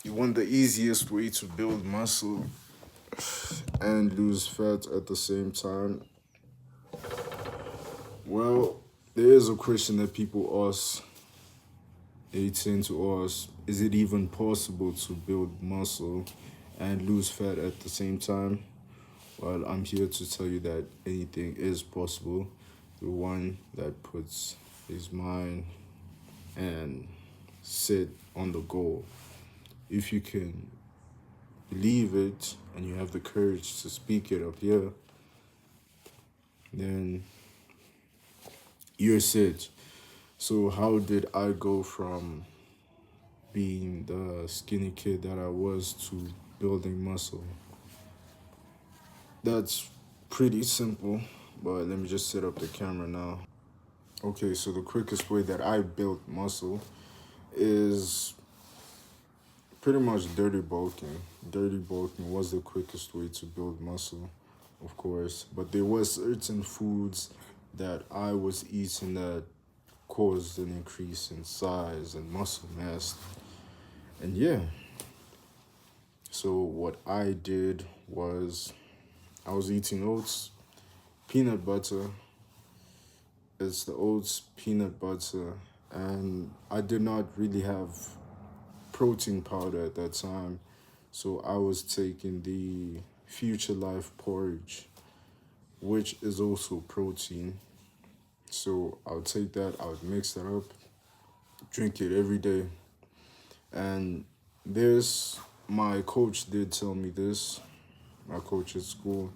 You want the easiest way to build muscle and lose fat at the same time? Well, there is a question that people ask, they tend to ask, is it even possible to build muscle and lose fat at the same time? Well, I'm here to tell you that anything is possible. The one that puts his mind and sit on the goal. If you can believe it and you have the courage to speak it up here, then you're set. So, how did I go from being the skinny kid that I was to building muscle? That's pretty simple, but let me just set up the camera now. Okay, so the quickest way that I built muscle is pretty much dirty bulking. Dirty bulking was the quickest way to build muscle, of course, but there was certain foods that I was eating that caused an increase in size and muscle mass. And yeah, so what I did was I was eating oats, peanut butter. It's the oats, peanut butter, and I did not really have protein powder at that time. So I was taking the Future Life porridge, which is also protein. So I would take that, I would mix that up, drink it every day. And this, my coach did tell me this, my coach at school.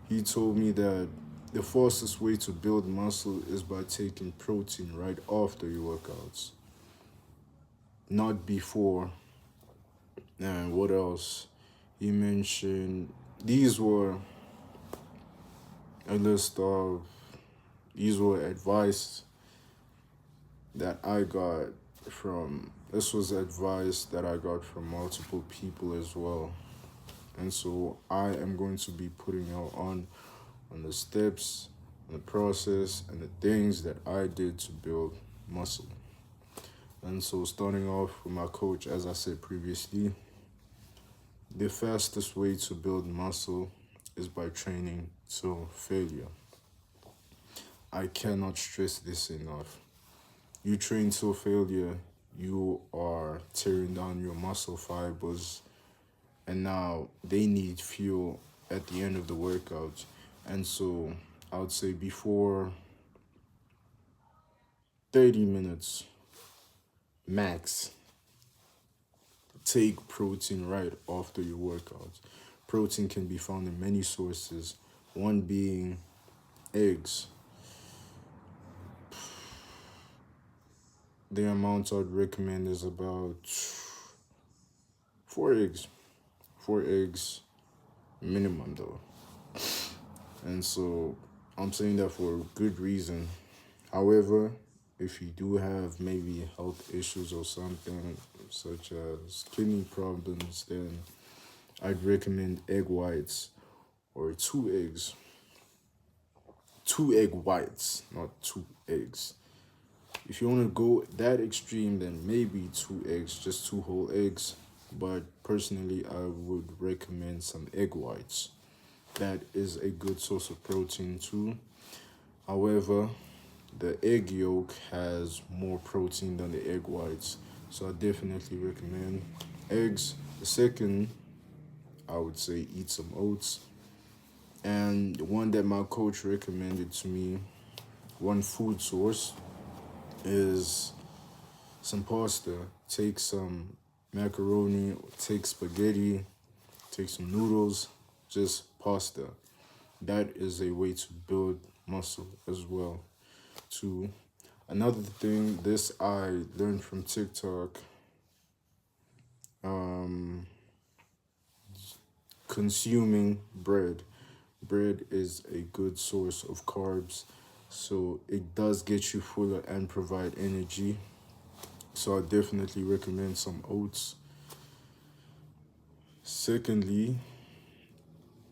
He told me that the fastest way to build muscle is by taking protein right after your workouts, not before. And what else? He mentioned these were a list of these were advice that I got from this was advice that I got from multiple people as well. And so I am going to be putting out on the steps, and the process, and the things that I did to build muscle. And so starting off with my coach, as I said previously, the fastest way to build muscle is by training till failure. I cannot stress this enough. You train till failure, you are tearing down your muscle fibers, and now they need fuel at the end of the workout. And so I would say before 30 minutes max, take protein right after your workout. Protein can be found in many sources, one being eggs. The amount I'd recommend is about 4 eggs. 4 eggs minimum though. And so I'm saying that for a good reason. However, if you do have maybe health issues or something, such as kidney problems, then I'd recommend egg whites or 2 eggs. 2 egg whites, not 2 eggs. If you want to go that extreme, then maybe 2 eggs, just 2 whole eggs. But personally, I would recommend some egg whites. That is a good source of protein too. However, the egg yolk has more protein than the egg whites. So I definitely recommend eggs. The second, I would say eat some oats. And one that my coach recommended to me, one food source, is some pasta. Take some macaroni, take spaghetti, take some noodles, just pasta. That is a way to build muscle as well. Too. Another thing, this I learned from TikTok. Um, Consuming bread. Bread is a good source of carbs, so it does get you fuller and provide energy. So I definitely recommend some oats. Secondly,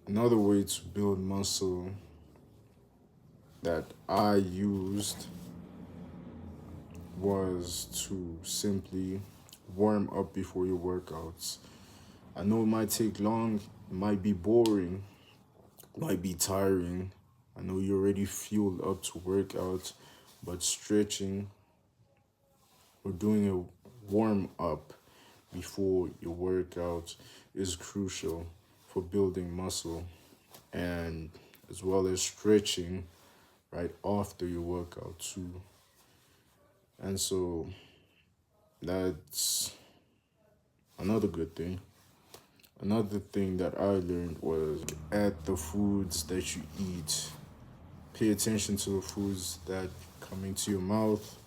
another way to build muscle that I used was to simply warm up before your workouts. I know it might take long, it might be boring, might be tiring. I know you're already fueled up to work out, but stretching or doing a warm up before your workout is crucial for building muscle, and as well as stretching right after your workout too. And so that's another good thing. Another thing that I learned was at the foods that you eat. Pay attention to the foods that come into your mouth.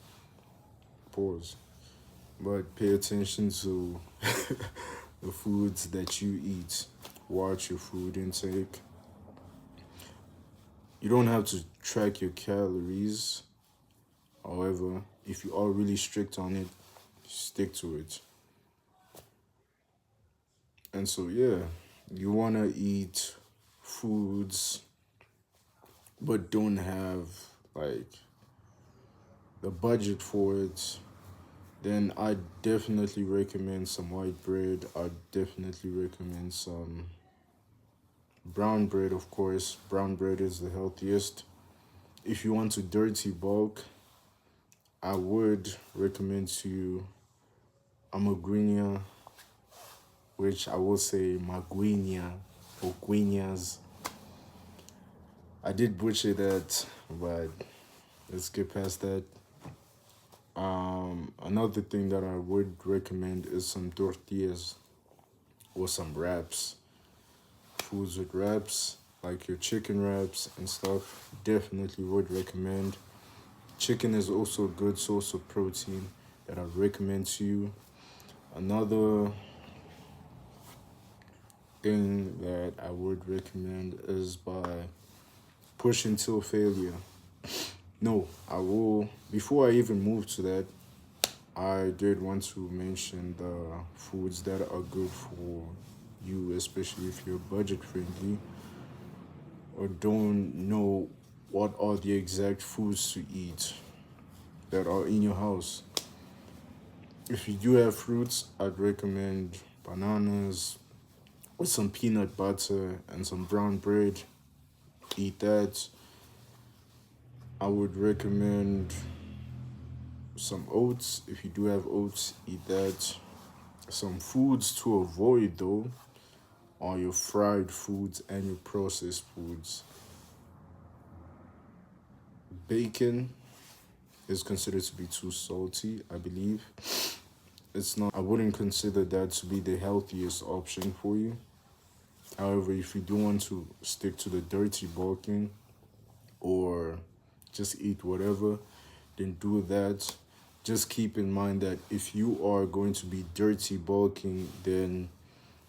Pause. But pay attention to the foods that you eat. Watch your food intake. You don't have to track your calories. However, if you are really strict on it, stick to it. And so, yeah, you want to eat foods, but don't have like the budget for it. Then I definitely recommend some white bread. I definitely recommend some brown bread, of course. Brown bread is the healthiest. If you want to dirty bulk, I would recommend to you Amagrinia, which I will say Maguinia or Guineas. I did butcher that, but let's get past that. Another thing that I would recommend is some tortillas or some wraps. Foods with wraps, like your chicken wraps and stuff, definitely would recommend. Chicken is also a good source of protein that I recommend to you. Another thing that I would recommend is by pushing till failure. No, I will. Before I even move to that, I did want to mention the foods that are good for you, especially if you're budget friendly or don't know what are the exact foods to eat that are in your house. If you do have fruits, I'd recommend bananas with some peanut butter and some brown bread. Eat that. I would recommend some oats. If you do have oats, eat that. Some foods to avoid though are your fried foods and your processed foods. Bacon is considered to be too salty, I believe. It's not, I wouldn't consider that to be the healthiest option for you. However, if you do want to stick to the dirty bulking or just eat whatever, then do that. Just keep in mind that if you are going to be dirty bulking, then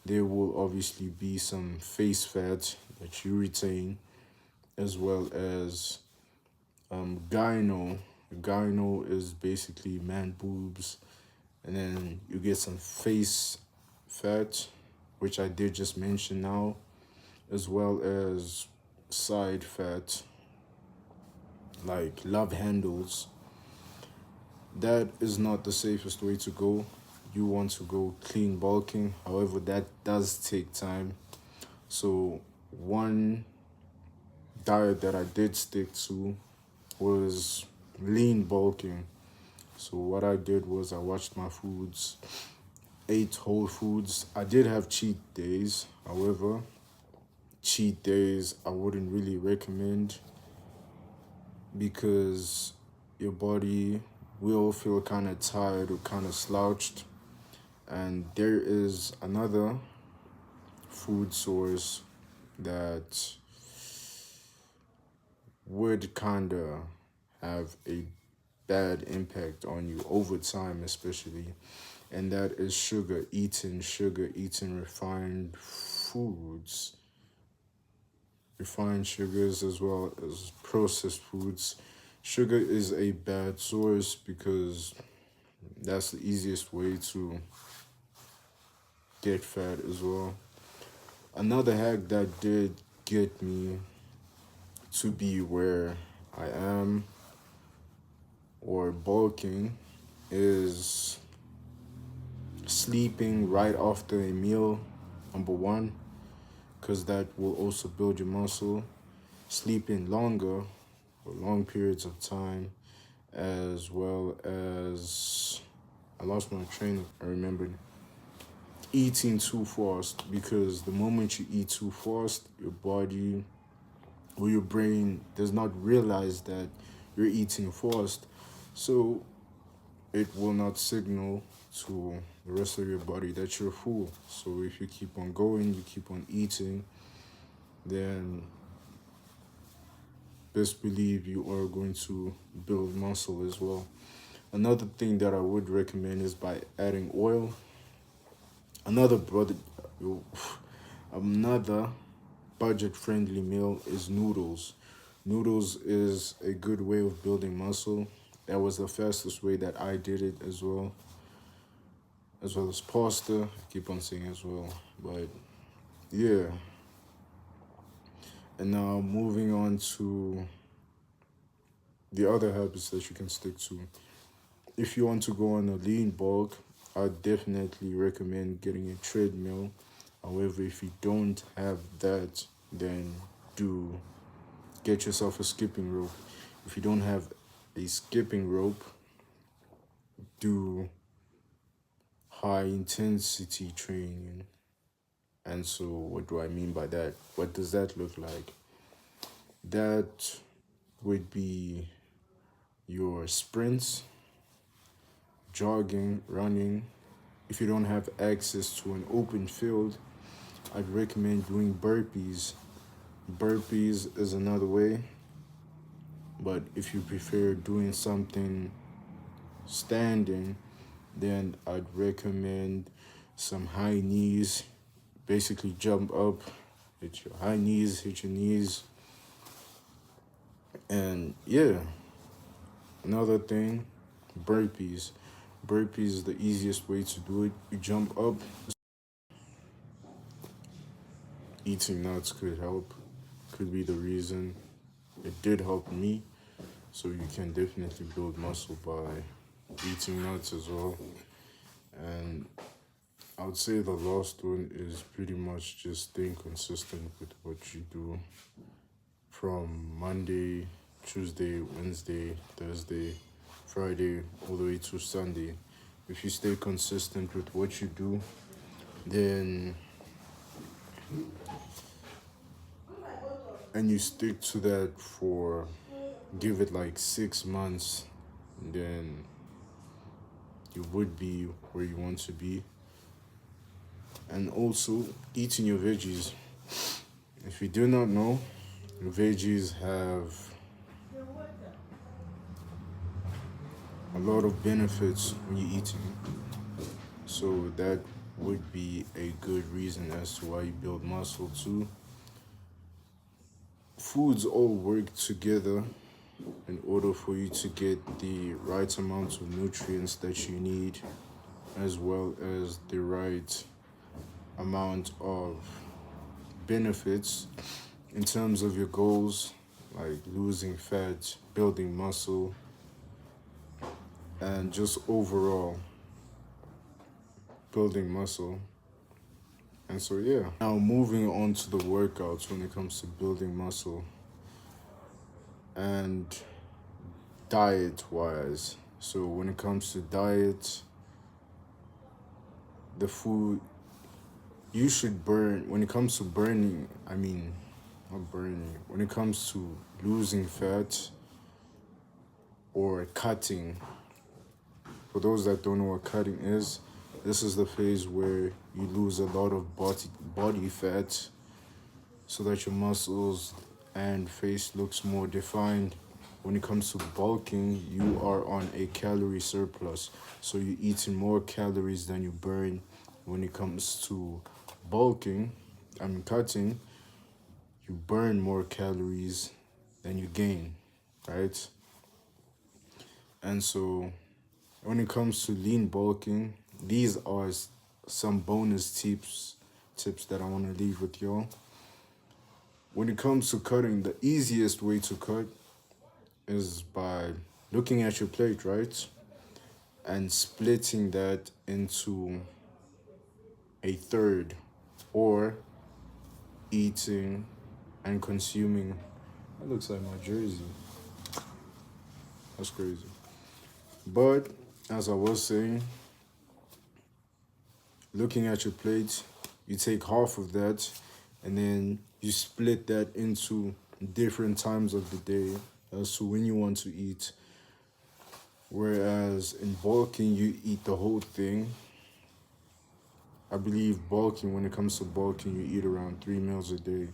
there will obviously be some face fat that you retain, as well as gyno. Gyno is basically man boobs, and then you get some face fat, which I did just mention now, as well as side fat, like love handles. That is not the safest way to go. You want to go clean bulking. However, that does take time. So one diet that I did stick to was lean bulking. So what I did was I watched my foods, ate whole foods. I did have cheat days. However, cheat days I wouldn't really recommend because your body will feel kind of tired or kind of slouched. And there is another food source that would kind of have a bad impact on you over time, especially, and that is sugar, eating refined sugars as well as processed foods. Sugar is a bad source because that's the easiest way to get fat as well. Another hack that did get me to be where I am or bulking is sleeping right after a meal, number one, because that will also build your muscle. Sleeping longer for long periods of time, as well as I lost my train. I remembered eating too fast, because the moment you eat too fast, your body or your brain does not realize that you're eating fast, so it will not signal to the rest of your body that you're full. So if you keep on going, you keep on eating, then best believe you are going to build muscle as well. Another thing that I would recommend is by adding oil. Another brother, another budget-friendly meal is noodles. Noodles is a good way of building muscle. That was the fastest way that I did it as well as pasta. I keep on saying as well, but yeah. And now moving on to the other habits that you can stick to. If you want to go on a lean bulk, I definitely recommend getting a treadmill. However, if you don't have that, then do get yourself a skipping rope. If you don't have a skipping rope, do high intensity training. And so, what do I mean by that? What does that look like? That would be your sprints, jogging, running. If you don't have access to an open field, I'd recommend doing burpees. Burpees is another way, but if you prefer doing something standing, then I'd recommend some high knees. Basically, jump up, hit your high knees, hit your knees, and yeah. Another thing, burpees. Burpees is the easiest way to do it. You jump up. Eating nuts could help, could be the reason. It did help me, so you can definitely build muscle by eating nuts as well. And I would say the last one is pretty much just staying consistent with what you do from Monday, Tuesday, Wednesday, Thursday, Friday, all the way to Sunday. If you stay consistent with what you do, then and you stick to that for give it like 6 months, then you would be where you want to be. And also eating your veggies. If you do not know, veggies have a lot of benefits when you eat them. So that would be a good reason as to why you build muscle too. Foods all work together in order for you to get the right amount of nutrients that you need, as well as the right amount of benefits in terms of your goals, like losing fat, building muscle, and just overall building muscle. And so, yeah. Now, moving on to the workouts when it comes to building muscle and diet wise. So, when it comes to diet, the food you should burn, when it comes to burning, I mean, not burning, when it comes to losing fat or cutting, for those that don't know what cutting is, this is the phase where you lose a lot of body fat so that your muscles and face looks more defined. When it comes to bulking, you are on a calorie surplus. So you're eating more calories than you burn. When it comes to cutting, you burn more calories than you gain, right? And so when it comes to lean bulking, these are some bonus tips that I want to leave with y'all. When it comes to cutting, the easiest way to cut is by looking at your plate, right? And splitting that into a third, or eating and consuming. That looks like my jersey. That's crazy. But as I was saying, looking at your plate, you take half of that and then you split that into different times of the day as to when you want to eat. Whereas in bulking, you eat the whole thing. I believe bulking, when it comes to bulking, you eat around 3 meals a day.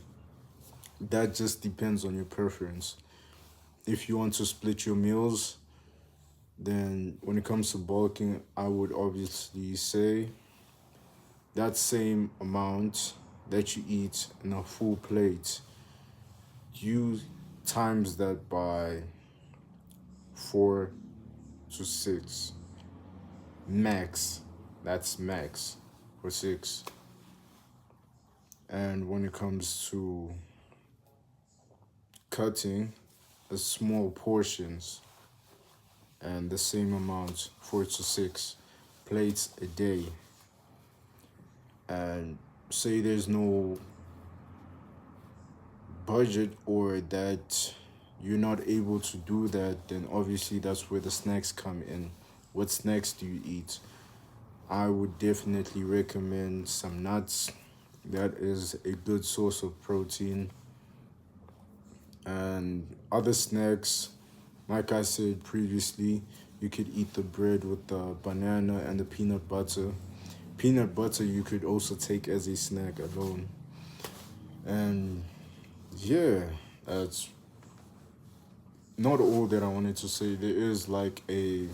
That just depends on your preference. If you want to split your meals, then when it comes to bulking, I would obviously say that same amount that you eat in a full plate, you times that by 4 to 6 max. That's max for 6. And when it comes to cutting, small portions and the same amount, 4 to 6 plates a day. And say there's no budget or that you're not able to do that, then obviously that's where the snacks come in. What snacks do you eat? I would definitely recommend some nuts. That is a good source of protein. And other snacks, like I said previously, you could eat the bread with the banana and the peanut butter. Peanut butter you could also take as a snack alone. And yeah, that's not all that I wanted to say. There is like a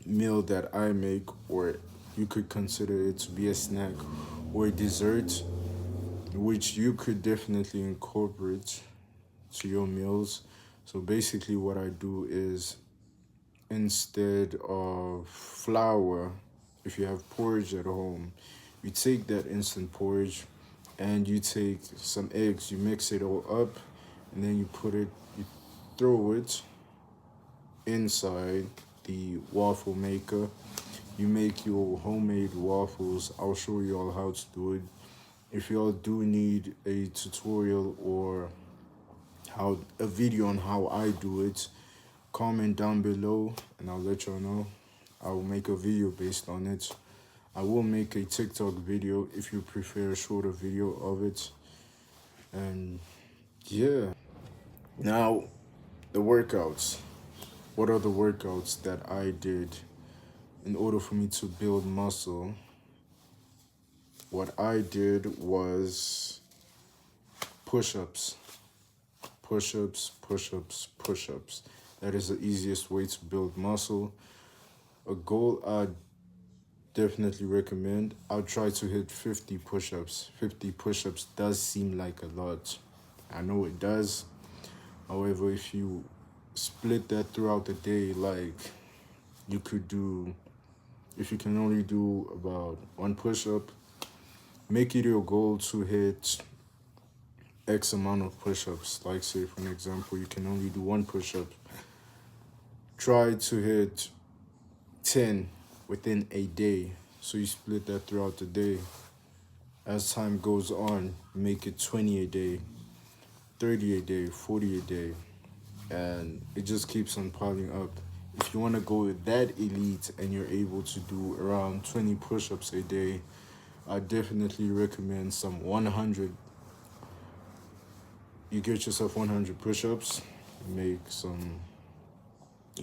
meal that I make, or you could consider it to be a snack or a dessert, which you could definitely incorporate to your meals. So basically, what I do is instead of flour, if you have porridge at home, you take that instant porridge and you take some eggs, you mix it all up, and then you throw it inside the waffle maker. You make your homemade waffles. I'll show you all how to do it. If y'all do need a tutorial or how a video on how I do it, comment down below and I'll let y'all know. I will make a video based on it. I will make a TikTok video if you prefer a shorter video of it. And yeah. Now, the workouts. What are the workouts that I did in order for me to build muscle? What I did was push-ups. Push-ups, push-ups, push-ups. That is the easiest way to build muscle. A goal I definitely recommend, I'll try to hit 50 push-ups. 50 push-ups does seem like a lot. I know it does. However, if you split that throughout the day, like you could do, if you can only do about one push-up, make it your goal to hit X amount of push-ups. Like say for an example, you can only do one push-up. Try to hit 10 within a day. So you split that throughout the day. As time goes on, make it 20 a day, 30 a day, 40 a day. And it just keeps on piling up. If you want to go that elite and you're able to do around 20 push-ups a day, I definitely recommend some 100. You get yourself 100 push-ups, you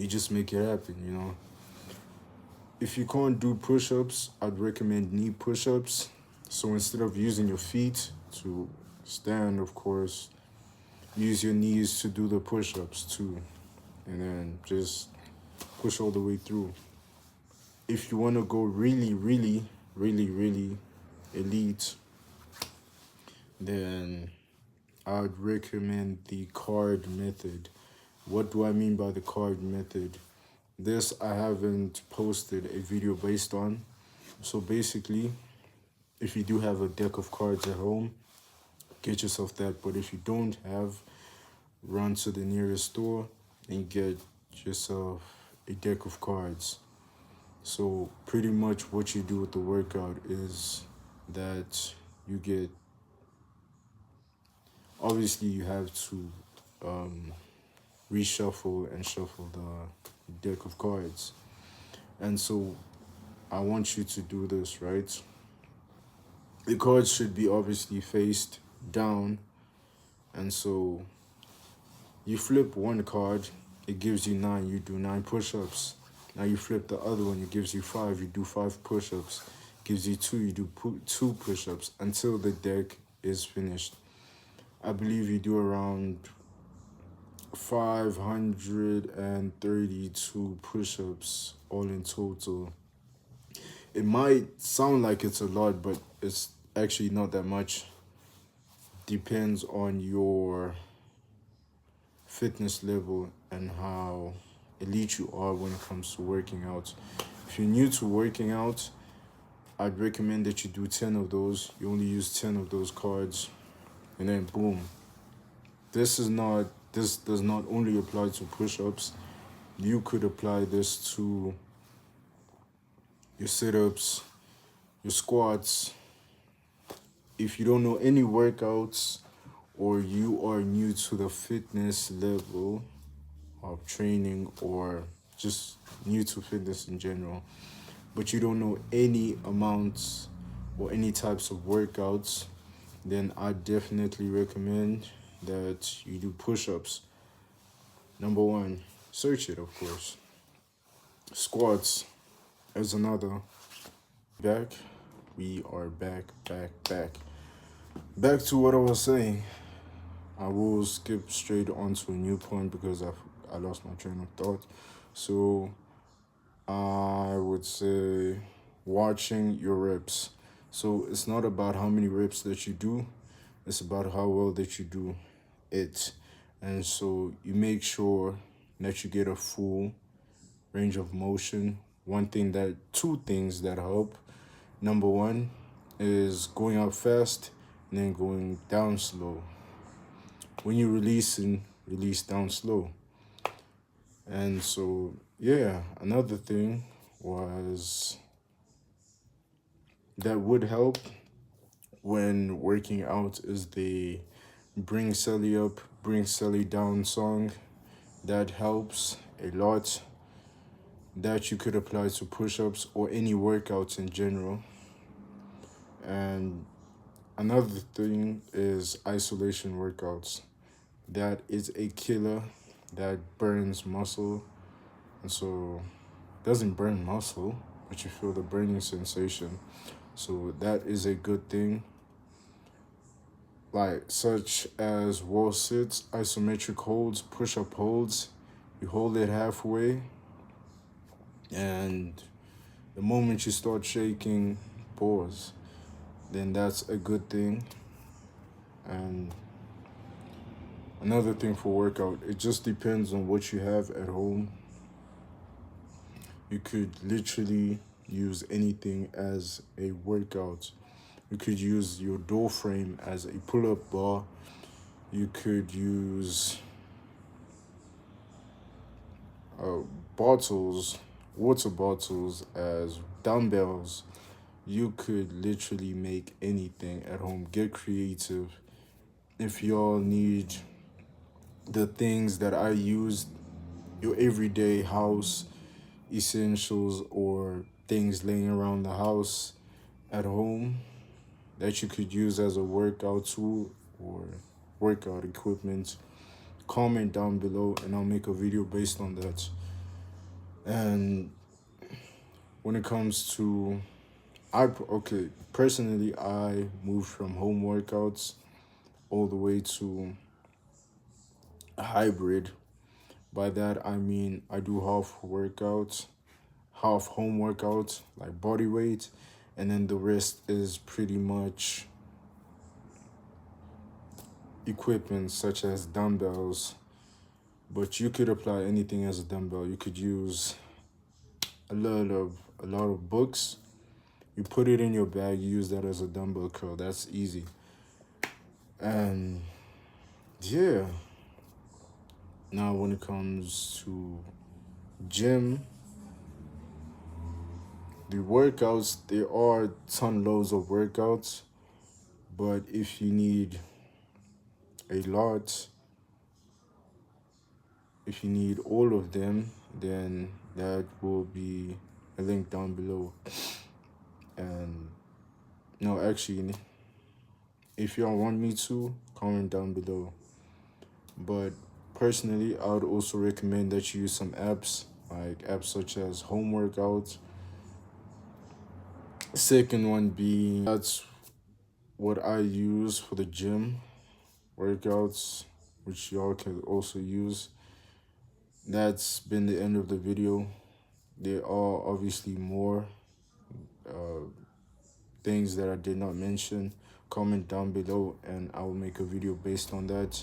just make it happen, you know. If you can't do push-ups, I'd recommend knee push-ups. So instead of using your feet to stand, of course, use your knees to do the push-ups too. And then just push all the way through. If you want to go really, really, really, really elite, then I'd recommend the card method. What do I mean by the card method? This I haven't posted a video based on. So basically, if you do have a deck of cards at home, get yourself that. But if you don't have, run to the nearest store and get yourself a deck of cards. So pretty much what you do with the workout is that you get, obviously you have to um, reshuffle and shuffle the deck of cards. And so I want you to do this, right? The cards should be obviously faced down. And so you flip one card, it gives you 9, you do 9 push-ups. Now you flip the other one, it gives you 5, you do 5 push-ups. Gives you 2, you do 2 push-ups until the deck is finished. I believe you do around 532 push-ups all in total. It might sound like it's a lot, but it's actually not that much. Depends on your fitness level and how elite you are when it comes to working out. If you're new to working out, I'd recommend that you do 10 of those. You only use 10 of those cards, and then boom. This does not only apply to push-ups. You could apply this to your sit-ups, your squats. If you don't know any workouts, or you are new to the fitness level of training, or just new to fitness in general, but you don't know any amounts or any types of workouts, then I definitely recommend that you do push-ups. Number 1, search it, of course. Squats is another. Back. We are back. Back to what I was saying. I will skip straight on to a new point because I lost my train of thought. So I would say watching your reps. So it's not about how many reps that you do, it's about how well that you do it. And so you make sure that you get a full range of motion. Two things that help. Number 1 is going up fast and then going down slow. When you release down slow. And so, yeah, another thing was that would help when working out is the Bring Sally Up, Bring Sally Down song. That helps a lot. That you could apply to push-ups or any workouts in general. And another thing is isolation workouts. That is a killer. That burns muscle. And so doesn't burn muscle, but you feel the burning sensation. So that is a good thing. Like such as wall sits, isometric holds, push-up holds. You hold it halfway, and the moment you start shaking, pause. Then that's a good thing. And another thing for workout, it just depends on what you have at home. You could literally use anything as a workout. You could use your door frame as a pull-up bar. You could use bottles, water bottles as dumbbells. You could literally make anything at home. Get creative. If y'all need the things that I use, your everyday house essentials or things laying around the house at home that you could use as a workout tool or workout equipment, comment down below and I'll make a video based on that. And when it comes to, personally, I moved from home workouts all the way to a hybrid. By that, I mean I do half workouts, half home workouts, like body weight, and then the rest is pretty much equipment such as dumbbells. But you could apply anything as a dumbbell. You could use a lot of books. You put it in your bag, you use that as a dumbbell curl. That's easy. And yeah. Now when it comes to gym, The workouts, there are ton loads of workouts, but if you need a lot, if you need all of them, then that will be a link down below. And no, actually, if y'all want me to, comment down below. But personally, I would also recommend that you use some apps, like apps such as Home Workouts. Second one being, that's what I use for the gym workouts, which y'all can also use. That's been the end of the video. There are obviously more things that I did not mention. Comment down below and I will make a video based on that.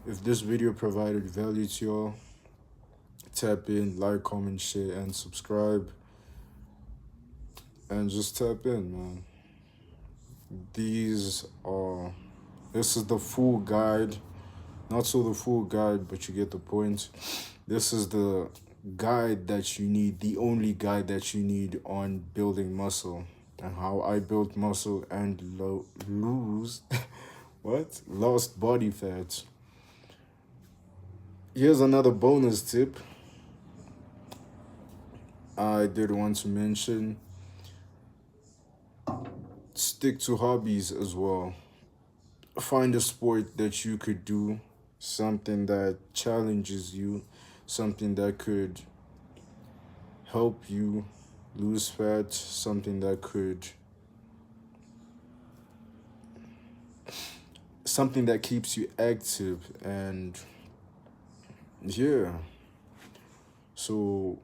If this video provided value to y'all, tap in, like, comment, share, and subscribe. And just tap in, man. This is the full guide. Not so the full guide, but you get the point. This is the guide that you need, the only guide that you need on building muscle and how I built muscle and lose lost body fat. Here's another bonus tip I did want to mention. Stick to hobbies as well. Find a sport that you could do, something that challenges you, something that could help you lose fat, something that keeps you active. And yeah, so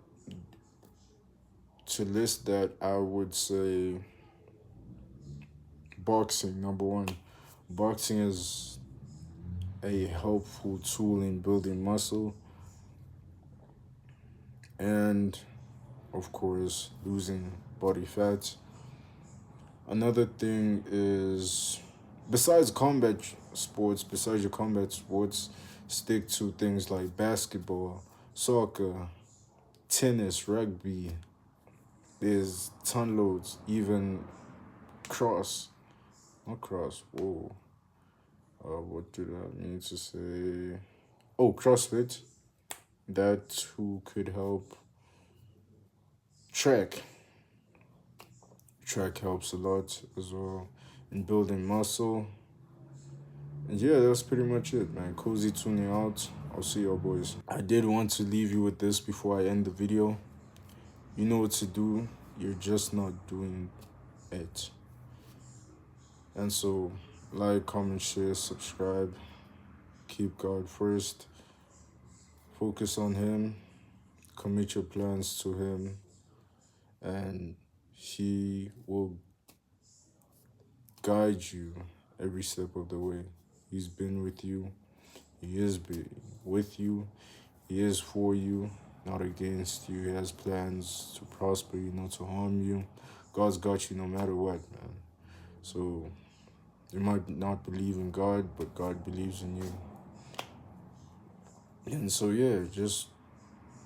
to list that, I would say boxing, number one. Boxing is a helpful tool in building muscle and, of course, losing body fat. Another thing is, besides your combat sports, stick to things like basketball, soccer, tennis, rugby. There's ton loads, even what did I mean to say? Oh, CrossFit. That too could help. Track helps a lot as well in building muscle. And yeah, that's pretty much it, man. Cozy tuning out. I'll see y'all boys. I did want to leave you with this before I end the video. You know what to do. You're just not doing it. And so, like, comment, share, subscribe. Keep God first. Focus on Him. Commit your plans to Him. And He will guide you every step of the way. He's been with you. He is with you. He is for you, not against you. He has plans to prosper you, not to harm you. God's got you no matter what, man. So you might not believe in God, but God believes in you. And so yeah, just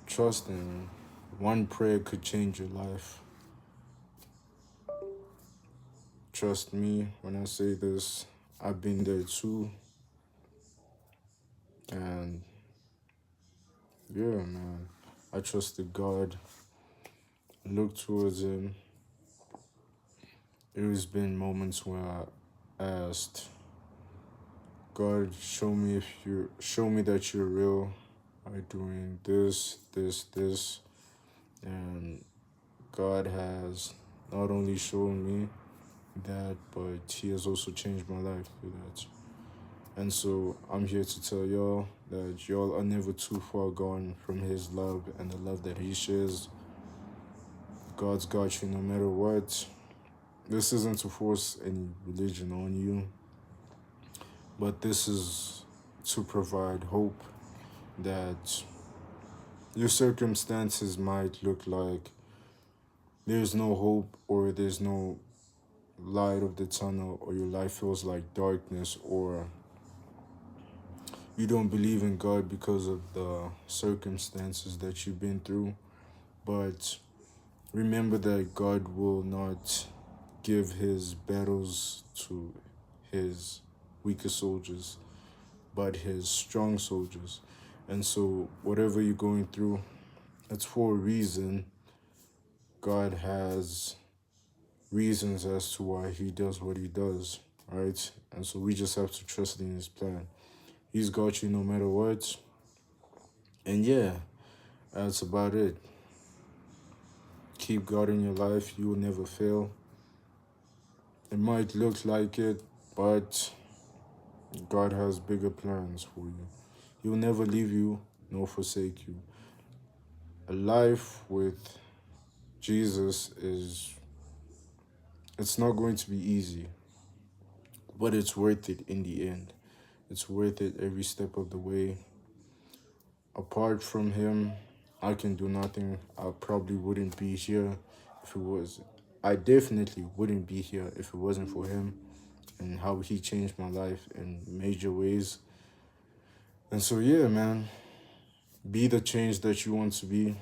trust Him. One prayer could change your life. Trust me when I say this. I've been there too. And yeah, man, I trusted God. Looked towards Him. There's been moments where I asked, God, show me that you're real by doing this. And God has not only shown me that, but He has also changed my life through that. And so I'm here to tell y'all that y'all are never too far gone from His love and the love that He shares. God's got you no matter what. This isn't to force any religion on you, but this is to provide hope that your circumstances might look like there's no hope or there's no light of the tunnel, or your life feels like darkness, or you don't believe in God because of the circumstances that you've been through. But remember that God will not give his battles to his weaker soldiers, but his strong soldiers. And so, whatever you're going through, it's for a reason. God has reasons as to why he does what he does, right? And so, we just have to trust in his plan. He's got you no matter what. And yeah, that's about it. Keep God in your life. You will never fail. It might look like it, but God has bigger plans for you. He will never leave you nor forsake you. A life with Jesus it's not going to be easy, but it's worth it in the end. It's worth it every step of the way. Apart from him, I can do nothing. I probably wouldn't be here if it was. I definitely wouldn't be here if it wasn't for him and how he changed my life in major ways. And so, yeah, man, be the change that you want to be.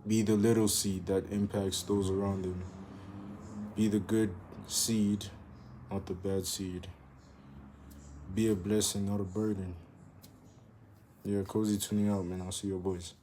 Be the little seed that impacts those around him. Be the good seed, not the bad seed. Be a blessing, not a burden. Yeah, cozy tuning out, man. I'll see your boys.